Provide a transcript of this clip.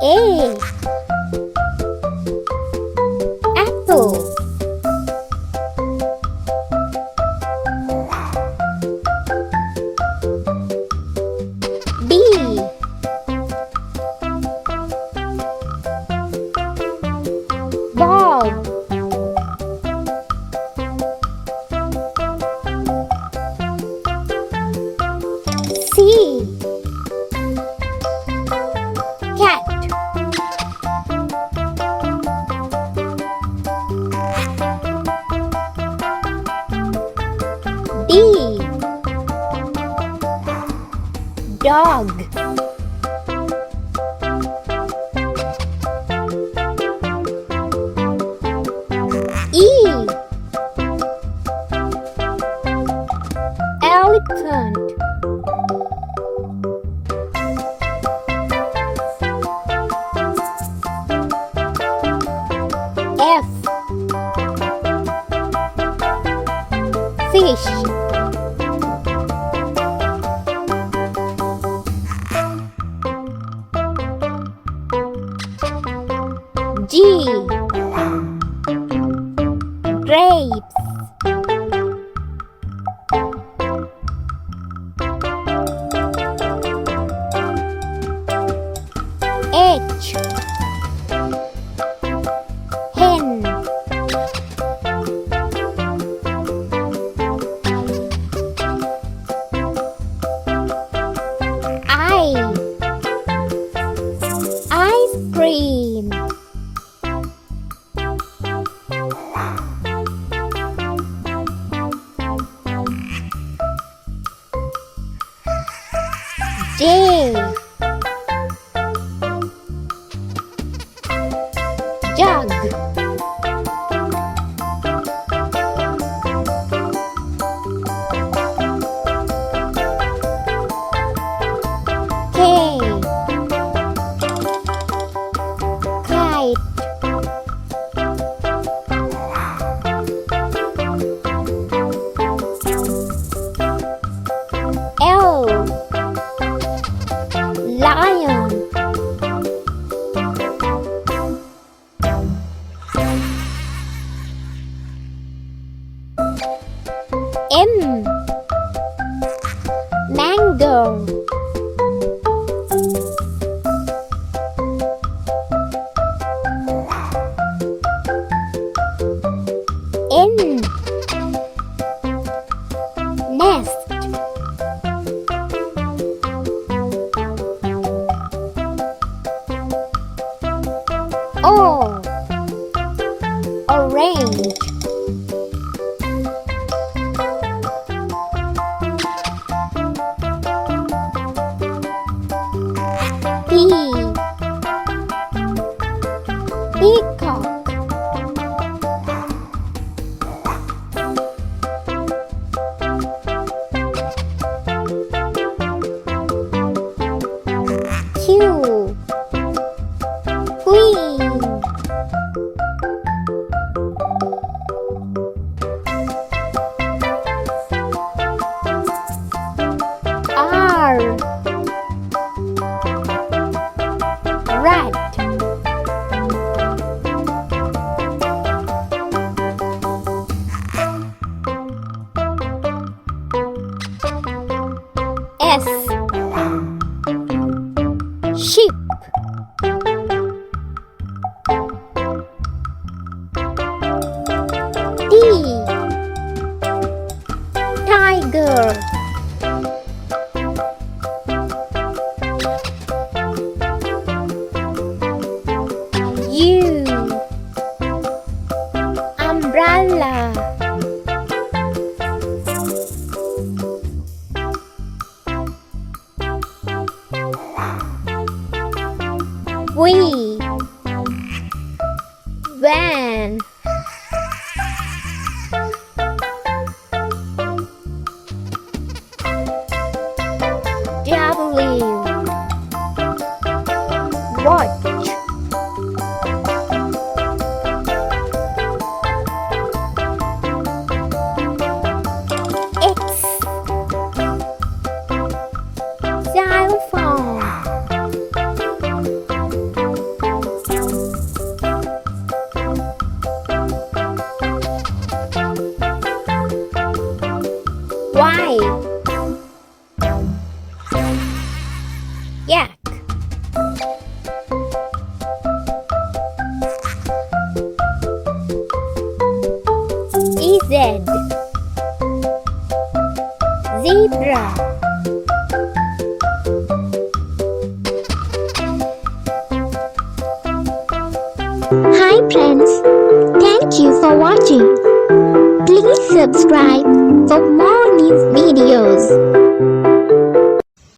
A. Apple. B. Ball. C. Cat. D. Dog. E. Elephant. F. Fish. G. Grapes. H. Hen. I. Ice cream. J. Jug. K. Kite. L. Lion. M. Mango. N. Nest. O. Orange. P. Peacock. Q. Queen. R. Rat. S. Sheep. T. Tiger. U. Umbrella. V. Van. W. Watch. X. Xylophone. Y. Yak. Z. Zebra. Hi friends, thank you for watching. Please subscribe for more new videos.